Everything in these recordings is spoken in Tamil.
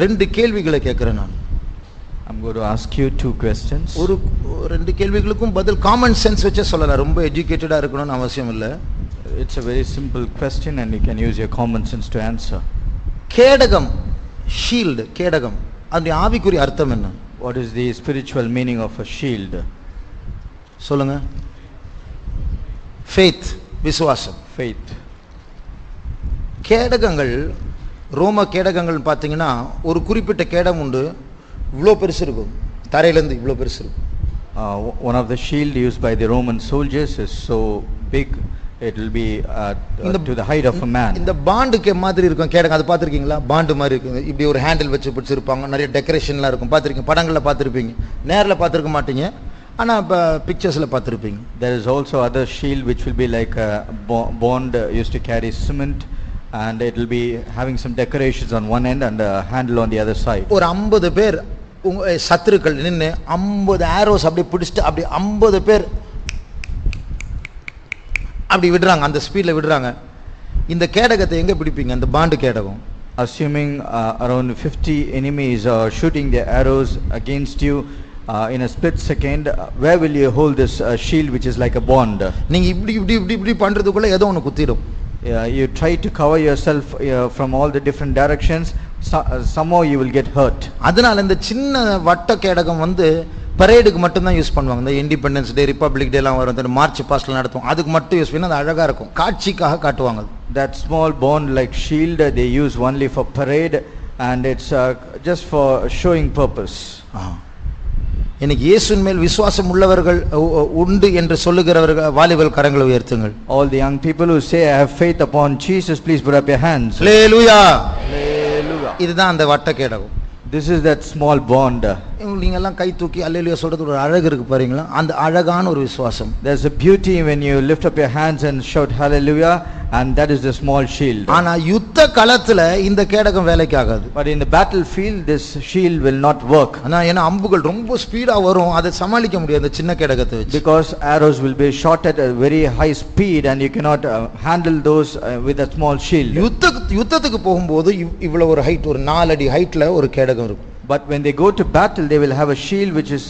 ரெண்டு கேள்விகளை கேட்கிறேன் நான். I'm going to ask you two questions. ஒரு ரெண்டு கேள்விகளுக்கும் பதில் காமன் சென்ஸ் வச்சே சொல்லலாம், ரொம்ப எஜுகேட்டடா இருக்கணும்னு அவசியம் இல்லை. It's a very simple question and you can use your common sense to answer. கேடகம், ஷீல்ட், கேடகம், அந்த ஆவிக்குரிய அர்த்தம் என்ன? What is the spiritual meaning of a shield? சொல்லுங்க. ஃபெய்த், விசுவாசம். Faith. கேடகங்கள், ரோம கேடகங்கள் பார்த்தீங்கன்னா ஒரு குறிப்பிட்ட கேடம் உண்டு, இவ்வளோ பெருசு இருக்கும், தரையிலேருந்து இவ்வளோ பெருசு இருக்கும். One of the shield used by the Roman soldiers is so big it will be to the height of a man. இந்த பாண்டுக்கு மாதிரி இருக்கும் கேடகம், அது பார்த்துருக்கீங்களா? பாண்டு மாதிரி இருக்கும், இப்படி ஒரு ஹேண்டில் வச்சு பிடிச்சிருப்பாங்க, நிறைய டெக்கரேஷன்லாம் இருக்கும், பார்த்துருக்கீங்க, படங்களில் பார்த்துருப்பீங்க, நேரில் பார்த்துருக்க மாட்டீங்க, ஆனால் இப்போ பிக்சர்ஸில் பார்த்துருப்பீங்க. There is also other shield which will be like a bond used to carry cement, and it will be having some decorations on one end and a handle on the other side. ஒரு 50 பேர் சத்துருக்கள் நின்று 50 ஆரோஸ் அப்படி பிடிச்சிட்டு அப்படி 50 பேர் அப்படி விடுறாங்க, அந்த ஸ்பீடில் விடுறாங்க. இந்த கேடகத்தை எங்கே பிடிப்பீங்க? அந்த bond கேடகம். Assuming around 50 enemies are shooting their arrows against you in a split second, where will you hold this shield which is like a bond? நீங்க இப்படி இப்படி இப்படி இப்படி பண்றதுக்குள்ள ஏதோ ஒன்று குத்திடும். You try to cover yourself from all the different directions, somehow you will get hurt. அதனால இந்த சின்ன வட்ட கேடகம் வந்து பரேடுக்கு மட்டும் தான் யூஸ் பண்ணுவாங்க. இந்த இண்டிபெண்டன்ஸ் டே, ரிப்பப்ளிக் டே எல்லாம் வரும், மார்ச் பாஸ்ட்ல நடத்தும், அதுக்கு மட்டும் யூஸ் பண்ணி அது அழகா இருக்கும், காட்சிக்காக காட்டுவாங்க. That small bond like shield they use only for parade and it's just for showing purpose. இன்னைக்கு இயேசுவின் மேல் விசுவாசம் உள்ளவர்கள் உண்டு என்று சொல்லுகிறவர்கள் வாலிபர்கள் கரங்களை உயர்த்துங்கள். All the young people who say I have faith upon Jesus, please put up your hands. Hallelujah. Hallelujah. இதுதான் அந்த வட்ட கேடகம். This is that small bond. நீங்க எல்லாம் கை தூக்கி அல்லேலூயா சொல்றது ஒரு அழகு இருக்கு பாருங்களா, அந்த அழகான ஒரு விசுவாசம். There's a beauty when you lift up your hands and shout hallelujah, and that is the small shield. ஆனா யுத்த களத்துல இந்த கேடகம் வேலைக்கு ஆகாது. But in the battlefield this shield will not work. ஆனா ஏன்னா அம்புகள் ரொம்ப ஸ்பீடா வரும், அதை சமாளிக்க முடியாது அந்த சின்ன கேடகத்தை வச்சு. Because arrows will be shot at a very high speed and you cannot handle those with a small shield. யுத்தத்துக்கு போகும்போது இவ்வளவு ஒரு ஹைட், ஒரு 4 அடி ஹைட்ல ஒரு கேடகம் இருக்கும். But when they go to battle they will have a shield which is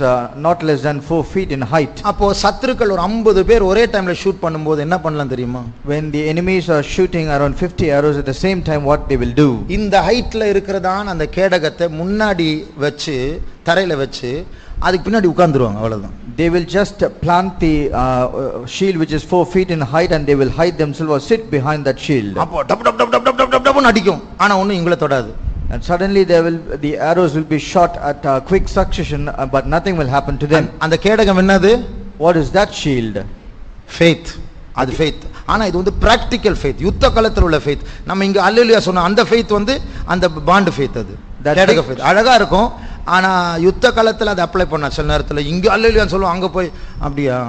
not less than 4 feet in height. அப்போ சத்துருக்கள் ஒரு 50 பேர் ஒரே டைம்ல ஷூட் பண்ணும்போது என்ன பண்ணலாம் தெரியுமா? When the enemies are shooting around 50 arrows at the same time, what they will do? இந்த ஹைட்ல இருக்கிறதான் அந்த கேடகத்தை முன்னாடி வச்சு தரையில வச்சு அதுக்கு பின்னாடி உட்கார்ந்துருவாங்க, அவ்வளவுதான். They will just plant the shield which is 4 feet in height and they will hide themselves or sit behind that shield. அப்போ டப் டப் டப் டப் டப் டப் டப்னு அடிக்கும், ஆனா ஒண்ணும் இங்கள தொடாது. And suddenly the arrows will be shot at quick succession but nothing will happen to them. அந்த கேடகம் என்னது? What is that shield? Faith. அது faith. ஆனா இது வந்து practical faith, யுத்த களத்துல உள்ள faith. நம்ம இங்க அல்லேலூயா சொன்ன அந்த faith வந்து அந்த bond faith, அது கேடக faith அழகா இருக்கும். ஆனா யுத்த களத்துல அதை அப்ளை பண்ண சில நேரத்துல இங்க அல்லேலூயா சொல்லுவோம், அங்க போய் அப்படியா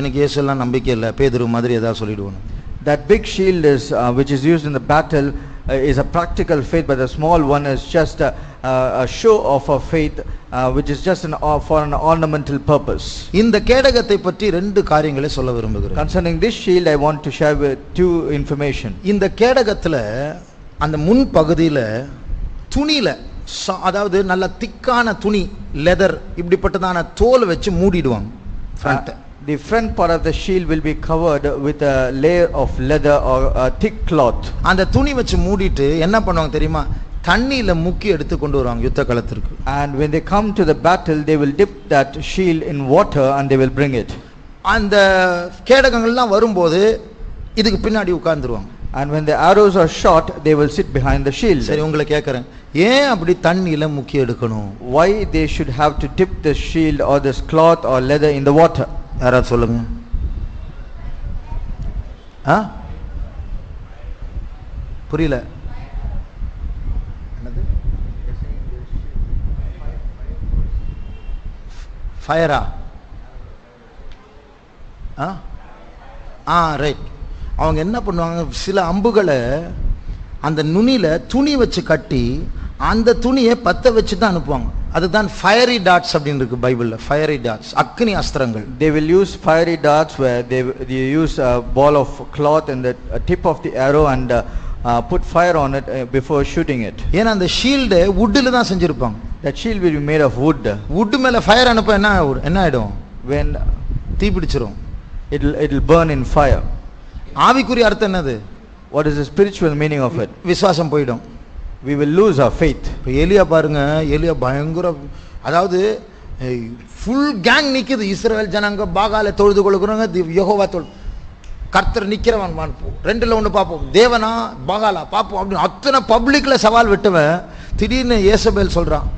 எனக்கு இயேசுலாம் நம்பிக்கை இல்லை பேதுரு மாதிரி ஏதாவது சொல்லிடுவோம். That big shield is which is used in the battle is a practical faith, but the small one is just a show of a faith which is just for an ornamental purpose. இந்த கேடகத்தை பற்றி ரெண்டு காரியங்களை சொல்ல விரும்புகிறேன். Concerning this shield I want to share with two information. இந்த கேடகத்துல அந்த முன் பகுதியில துணியில, அதாவது நல்ல திக்கான துணி, லெதர் இப்படிப்பட்டதான தோல் வச்சு மூடிடுவாங்க. The front part of the shield will be covered with a layer of leather or a thick cloth. அந்த துணி வச்சு மூடிட்டு என்ன பண்ணுவாங்க தெரியுமா? தண்ணியில முக்கி எடுத்து கொண்டு வருவாங்க யுத்த களத்திற்கு. And when they come to the battle they will dip that shield in water and they will bring it. அந்த கேடகங்கள்லாம் வரும்போது இதுக்கு பின்னாடி உட்கார்ந்துருவாங்க. And when the arrows are shot they will sit behind the shield. சரி, உங்களை கேக்குறேன், ஏன் அப்படி தண்ணியில முக்கி எடுக்கணும்? Why they should have to dip the shield or this cloth or leather in the water? யாராவது சொல்லுங்க. புரியல. ஃபயரா? ரைட். அவங்க என்ன பண்ணுவாங்க, சில அம்புகளை அந்த நுனியில துணி வச்சு கட்டி அந்த துணியை பத்த வச்சு தான் அனுப்புவாங்க. அதுதான் fiery darts அப்படின்னு இருக்கு பைபிள்ல. fiery darts, அக்கினி அஸ்திரங்கள். They will use fiery darts where they use a ball of cloth and the tip of the arrow and put fire on it before shooting it. ஏன்னா அந்த ஷீல்ட் வுட்ல தான் செஞ்சிருப்பாங்க. That shield will be made of wood. Would மேல ஃபயர் அனுப்ப என்ன ஆயிடும்? When தீ பிடிச்சிரும். it'll burn in fire. ஆவிக்குரிய அர்த்தம் என்னது? What is the spiritual meaning of it? விசுவாசம் போய்டும். We will lose our faith. இப்போ எலியா பாருங்க, எலியா பயங்கர, அதாவது ஃபுல் கேங் நிக்குது. இஸ்ரவேல் ஜனங்க பாகாலை தொழுது கொள்ளுகிறாங்க, யெகோவா கர்த்தர் நிக்கிறவன் ரெண்டுல ஒன்று பார்ப்போம், தேவனா பாகாலா பார்ப்போம் அப்படின்னு அத்தனை பப்ளிக்ல சவால் விட்டுவன். திடீர்னு ஏசபேல் சொல்றான்,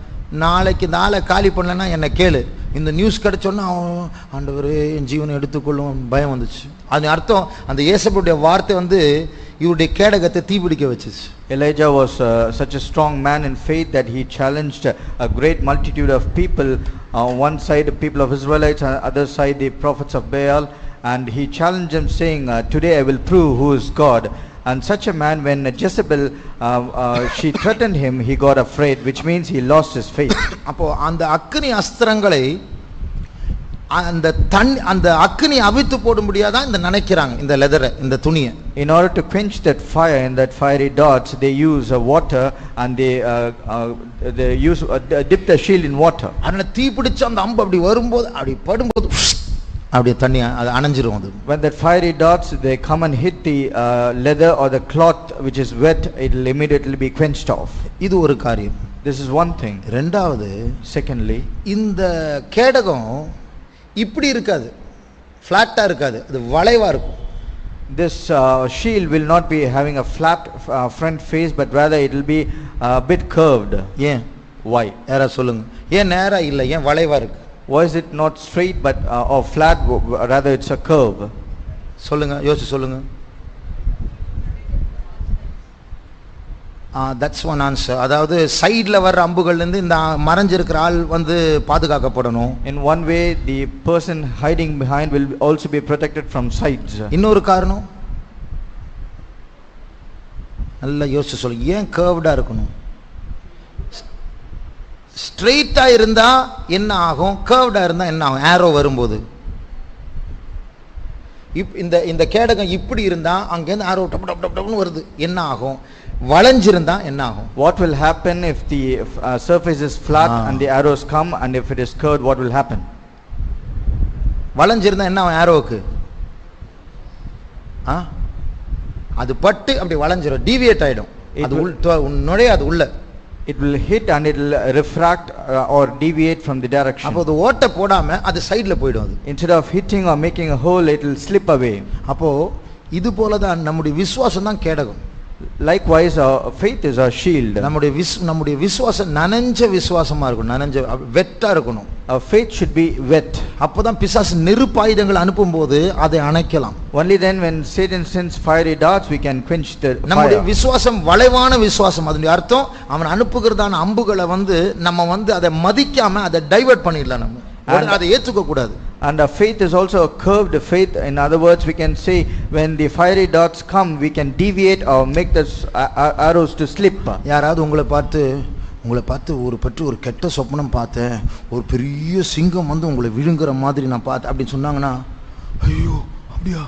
நாளைக்கு நாளை காலி பண்ணலன்னா என்னை கேளு. இந்த நியூஸ் கிடைச்சோன்னா அவன் ஆண்டவரே என் ஜீவனை எடுத்துக்கொள்ளும் பயம் வந்துச்சு. அது அர்த்தம் அந்த ஏசபேலுடைய வார்த்தை வந்து இவருடைய கேடகத்தை தீபிடிக்க வச்சுச்சு. Elijah was such a strong man in faith that he challenged a great multitude of people. On one side the people of Israelites, on the other side the prophets of Baal, and he challenged them saying, today I will prove who is God. And such a man, when Jezebel she threatened him, he got afraid, which means he lost his faith. அப்போ அந்த அக்கினி அஸ்திரங்களை அந்த அக்கினி அவித்து போட முடியாதான் இந்த நினைக்கிறாங்க இந்த லெதரை, இந்த துணியை. In order to quench that fire and that fiery darts, they use water and they use dip the shield in water. அதனால தீ பிடிச்ச அந்த அம்பு அப்படி வரும்போது அப்படி படும்போது அப்படியே தண்ணி அது அணைஞ்சிரும். அது when that fiery darts they come and hit the leather or the cloth which is wet, it will immediately be quenched off. இது ஒரு காரியம். This is one thing. ரெண்டாவது, secondly, இந்த கேடகம் இப்படி இருக்காது, ஃப்ளாட்டா இருக்காது, அது வளைவா இருக்கும். This shield will not be having a flat front face, but rather it will be a bit curved. ஏன்? Why? யாரா சொல்லுங்க, ஏன் நேரா இல்லை, ஏன் வளைவா இருக்கு? Why is it not straight but or flat, rather it's a curve? சொல்லுங்க, யோசிச்சு சொல்லுங்க. that's one answer. அதாவது சைடுல வர்ற அம்புகள்ல இருந்து இந்த மறைஞ்சிருக்கிற ஆள் வந்து பாதுகாக்கப்படணும். In one way the person hiding behind will also be protected from sides. இன்னொரு காரணம் நல்லா யோசிச்சு சொல்லுங்க, ஏன் கர்வ்டா இருக்கணும்? ஸ்ட்ரெயிட்டா இருந்தா என்ன ஆகும், கர்வ்டா இருந்தா என்ன ஆகும்? ஆரோ வரும்போது இந்த கேடகம் இப்படி இருந்தா அங்க இருந்து ஆரோ டப் டப் டப் டப்னு வருது, என்ன ஆகும்? வளைஞ்சிருந்தா என்ன ஆகும்? What will happen if the surface is flat and the arrows come, and if it is curved, what will happen? வளைஞ்சிருந்தா என்ன ஆகும் ஆரோவுக்கு? அது பட்டு அப்படி வளைஞ்சிரும், டீவியேட் ஆயிடும், அது நுழையாது உள்ள. It will hit and it will refract or deviate from the direction. அப்போ அது ஓட்டை போடாம அது சைடுல போய்டும். அது instead of hitting or making a hole, it will slip away. அப்போ இது போல தான் நம்முடைய விசுவாசம் தான் கேடகம். Likewise our faith is our shield. நம்முடைய விசுவாசம் நனைஞ்ச விசுவாசமா இருக்கணும், நனைஞ்ச வெட்டா இருக்கணும். Our faith should be wet. அப்பதான் பிசாசு நெருப்பாயுதங்கள் அனுப்பும்போது அதை அணைக்கலாம். Only then when Satan sends fiery darts we can quench the fire. நம்முடைய விசுவாசம் வளைவான விசுவாசம். அதனுடைய அர்த்தம் அவன் அனுப்புகிறதான அம்புகளை வந்து நம்ம வந்து அதை மதிக்காம அதை டைவர்ட் பண்ணிடலாம், நம்ம அதை ஏத்துக்க கூடாது. And our faith is also a curved faith. In other words, we can say when the fiery darts come, we can deviate or make the arrows to slip. யாராவது உங்களை பார்த்து ஒரு கெட்ட சொப்பனம் பார்த்தேன், ஒரு பெரிய சிங்கம் வந்து உங்களை விழுங்குற மாதிரி நான் பார்த்தேன் அப்படின்னு சொன்னாங்கன்னா, ஐயோ அப்படியா,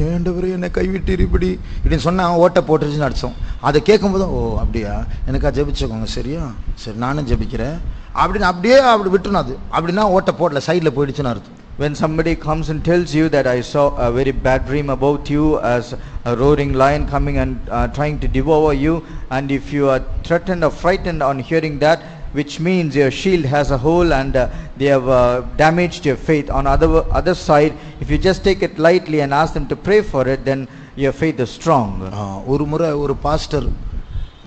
ஏண்டவரே என்னை கைவிட்டு இப்படி இப்படின்னு சொன்னா ஓட்ட போட்டுருச்சுன்னு அர்த்தம். அதை கேட்கும்போது ஓ அப்படியா, எனக்கா ஜெபிச்சுக்கோங்க, சரியா, சரி நானும் ஜெபிக்கிறேன் அப்படின்னு அப்படியே அப்படி விட்டுணும். அது அப்படின்னா ஓட்ட போடல, சைடில் போயிடுச்சுன்னு அர்த்தம். When somebody comes and tells you that I saw a very bad dream about you as a roaring lion coming and trying to devour you, and if you are threatened or frightened on hearing that, which means your shield has a hole and they have damaged your faith. On other side, if you just take it lightly and ask them to pray for it, then your faith is strong. ஒரு முறை ஒரு பாஸ்டர்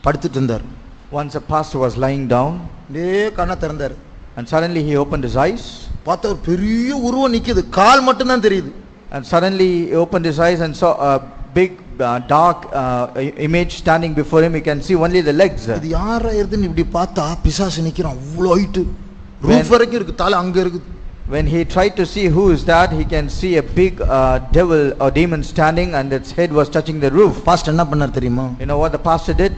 படுத்துட்டு இருந்தார். Once a pastor was lying down, கண்ணை திறந்தார், and suddenly he opened his eyes. பார்த்தா ஒரு பெரிய உருவம் நிக்குது, கால் மட்டும் தான் தெரியுது. And suddenly he opened his eyes and saw a big dark image standing before him. You can see only the legs. இது யாரா இருக்குன்னு இப்படி பார்த்தா பிசாசு நிக்கிறான், அவ்வளோ ஹைட், ரூஃப் வரைக்கும் இருக்கு, தலை அங்க இருக்கு. When he tried to see who is that, he can see a big devil or demon standing, and its head was touching the roof. Pastor என்ன பண்ணார் தெரியுமா? You know what the pastor did?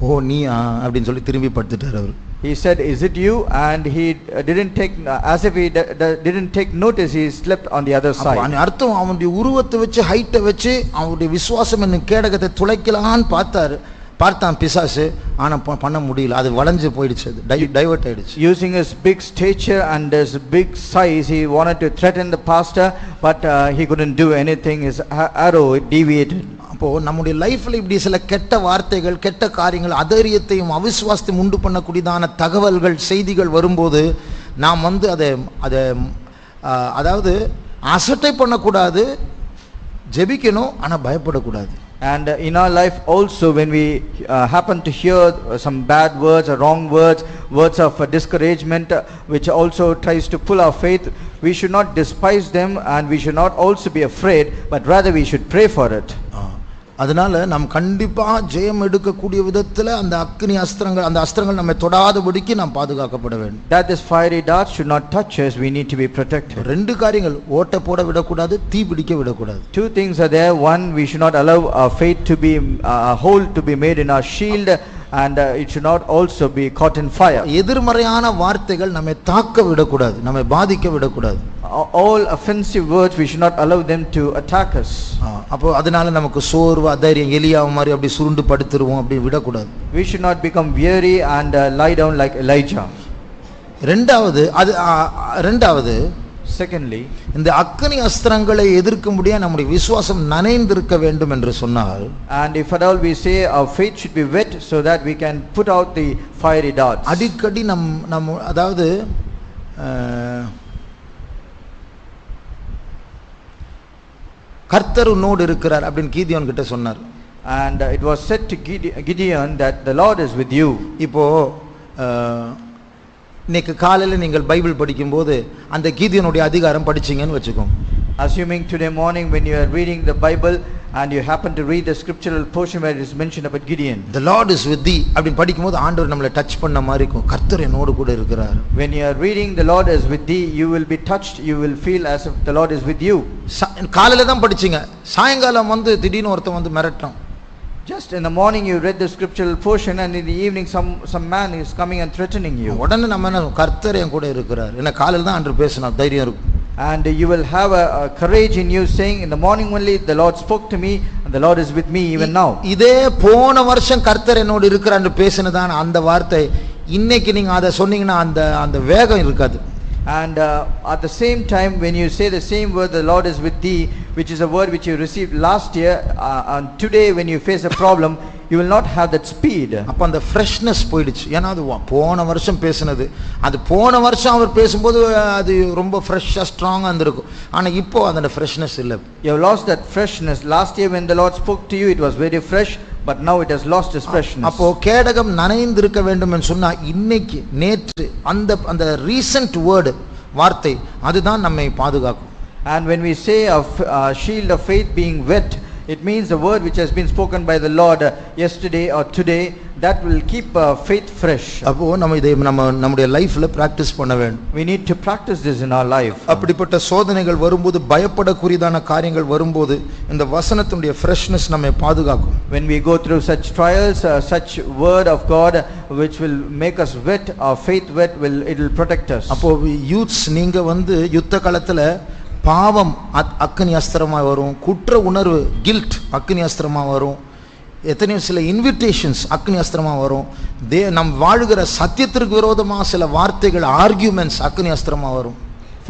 ஓ நீயா அப்படின்னு சொல்லி திரும்பி படுத்துட்டார் அவர். He said, "Is it you?" And he didn't take, as if he didn't take notice, he slept on the other அப்ப side. அர்த்தம் அவனுடைய உருவத்தை வச்சு ஹைட்டை வச்சு அவனுடைய விசுவாசம் என்னும் கேடகத்தை துளைக்கலான்னு பார்த்தான் பிசாசு. ஆனா பண்ண முடியல, அது வளைஞ்சு போயிடுச்சு, டைவர்ட் ஆயிடுச்சு. Using his big stature and his big size, he wanted to threaten the pastor, but he couldn't do anything. His arrow deviated. அப்போ நம்முடைய லைஃப்ல இப்படி சில கெட்ட வார்த்தைகள், கெட்ட காரியங்கள், அதரியத்தையும் அவிசுவாசத்தையும் உண்டு பண்ணக்கூடியதான தகவல்கள், செய்திகள் வரும்போது நாம் அதை அதாவது அசட்டை பண்ணக்கூடாது, ஜெபிக்கணும், ஆனா பயப்படக்கூடாது. And in our life also, when we happen to hear some bad words or wrong words of discouragement, which also tries to pull our faith, we should not despise them, and we should not also be afraid, but rather we should pray for it. அதனால நாம் கண்டிப்பா ஜெயம் எடுக்கக்கூடிய விதத்துல அந்த அக்னி அஸ்திரங்கள், அந்த அஸ்திரங்கள் நம்மை தொடாதபடிக்கு நாம் பாதுகாக்கப்பட வேண்டும். That this fiery darts should not touch us, we need to be protected. ரெண்டு காரியங்கள், ஓட்ட போட விடக்கூடாது, தீ பிடிக்க விடக்கூடாது. Two things are there. One, we should not allow our faith to be a hole to be made in our shield, and it should not also be caught in fire. எதிர்மறையான வார்த்தைகள் நம்மை தாக்க விடக்கூடாது, நம்மை பாதிக்க விடக்கூடாது. All offensive words, we should not allow them to attack us. அப்போ அதனால நமக்கு சோர்வு, அதைரியம், எலியாவு மாதிரி அப்படி சுருண்டு படுத்துருவோம், அப்படி விடக்கூடாது. We should not become weary and lie down like Elijah. ரெண்டாவது Secondly, இந்த அக்னி அஸ்திரங்களை எதிர்க்கும்படியா நம்முடைய விசுவாசம் நனைந்திருக்க வேண்டும் என்று சொன்னால், and if at all we say our faith should be wet so that we can put out the fiery darts. அடிக்கடி நம் அதாவது கர்த்தர் உன்னோடு இருக்கிறார் அப்படின்னு கீதியோன் கிட்ட சொன்னார். And it was said to Gideon that the Lord is with you. இப்போ இன்னைக்கு காலையில் நீங்கள் பைபிள் படிக்கும்போது அந்த கீதியோனுடைய அதிகாரம் படிச்சீங்கன்னு வச்சுக்கோங்க. Assuming today morning when you are reading the Bible and you happen to read the scriptural portion where it is mentioned about Gideon, the Lord is with thee அப்படின்னு படிக்கும்போது ஆண்டவர் நம்மளை டச் பண்ண மாதிரி இருக்கும், கர்த்தர் என்னோடு கூட இருக்கிறார். When you are reading the Lord is with thee, you will be touched, you will feel as if the Lord is with you. காலையில தான் படிச்சீங்க, சாயங்காலம் திடீர்னு ஒருத்தன் மிரட்டான். Just in the morning you read the scriptural portion, and in the evening some man is coming and threatening you. உடனே நம்ம என்ன, கர்த்தர் என் கூட இருக்கிறார், என்ன காலையில தான் ஆண்டவர் பேசினா, தைரியம் இருக்கும். And you will have a courage in you saying, in the morning only the Lord spoke to me, and the Lord is with me even now. இதே போன வருஷம் கர்த்தர் என்னோடு இருக்கிறார்னு பேசினதான அந்த வார்த்தை இன்னைக்கு நீங்க அதை சொன்னீங்கன்னா அந்த வேகம் இருக்காது. And at the same time, when you say the same word, the Lord is with thee, which is a word which you received last year, and today when you face a problem, you will not have that speed. அப்ப அந்த ஃப்ரெஷ்னஸ் போயிடுச்சு. ஏன்னா அது போன வருஷம் பேசினது, அது போன வருஷம் அவர் பேசும்போது அது ரொம்ப ஃப்ரெஷ்ஷா ஸ்ட்ராங்கா இருந்திருக்கும். ஆனா இப்போ அந்த ஃப்ரெஷ்னஸ் இல்ல. You have lost that freshness. Last year when the Lord spoke to you, it was very fresh, but now it has lost its freshness. அப்போ கேடகம் நனைந்திருக்க வேண்டும் என்று சொன்னா இன்னைக்கு நேற்று அந்த ரீசன்ட் வேர்ட் வார்த்தை அதுதான் நம்மை பாதுகாக்கும். And when we say a shield of faith being wet, it means the word which has been spoken by the Lord yesterday or today, that will keep faith fresh. அப்போ நம்ம இதை நம்முடைய லைஃப்ல பிராக்டீஸ் பண்ண வேண்டும். We need to practice this in our life. அப்படிப்பட்ட சோதனைகள் வரும்போது, பயப்படக்கூடியதான காரியங்கள் வரும்போது இந்த வசனத்துடைய ஃப்ரெஷ்னஸ் நம்மை பாதுகாக்கும். When we go through such trials, such word of God which will make us wet, our faith wet, it will protect us. அப்போ யூத்ஸ் நீங்க யுத்த காலத்துல பாவம் அக்னி அஸ்திரமா வரும், குற்ற உணர்வு கில்ட் அக்னி அஸ்திரமா வரும், எத்தனையோ சில இன்விடேஷன்ஸ் அக்னி அஸ்திரமா வரும், நம் வாழ்கிற சத்தியத்திற்கு விரோதமா சில வார்த்தைகள் ஆர்கியூமெண்ட்ஸ் அக்னி அஸ்திரமா வரும்.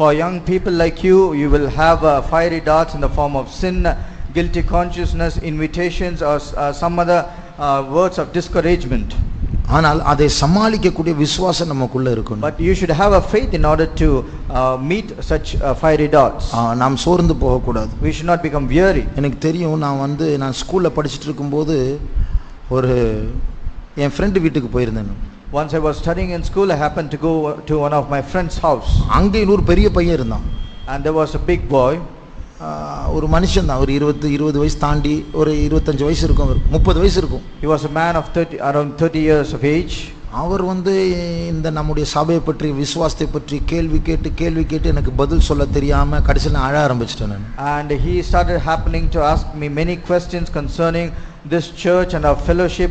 For young people like you, you will have fiery darts in the form of sin, guilty consciousness, invitations, or some other words of discouragement. ஆனால் அதை சமாளிக்கக்கூடிய விசுவாசம் நமக்குள்ள இருக்கணும். But you should have a faith in order to meet such fiery darts. நாம் சோர்ந்து போகக்கூடாது. We should not become weary. எனக்கு தெரியும், நான் ஸ்கூல்ல படிச்சிட்டு இருக்கும்போது என் ஃப்ரெண்ட் வீட்டுக்கு போயிருந்தேன். Once I was studying in school, I happened to go to one of my friend's house. அங்க இன்னொரு பெரிய பையன் இருந்தான். And there was a big boy. ஒரு மனுஷன் தான், ஒரு 20 வயசு தாண்டி, ஒரு 25 வயசு இருக்கும், 30 வயசு இருக்கும். He was a man of around 30 years of age. அவர் இந்த நம்முடைய சபையை பற்றி, விசுவாசத்தை பற்றி கேள்வி கேட்டு எனக்கு பதில் சொல்ல தெரியாம கடைசியில் நான் அழ ஆரம்பிச்சிட்டேன் நான். And he started to ask me many questions concerning this church and our fellowship,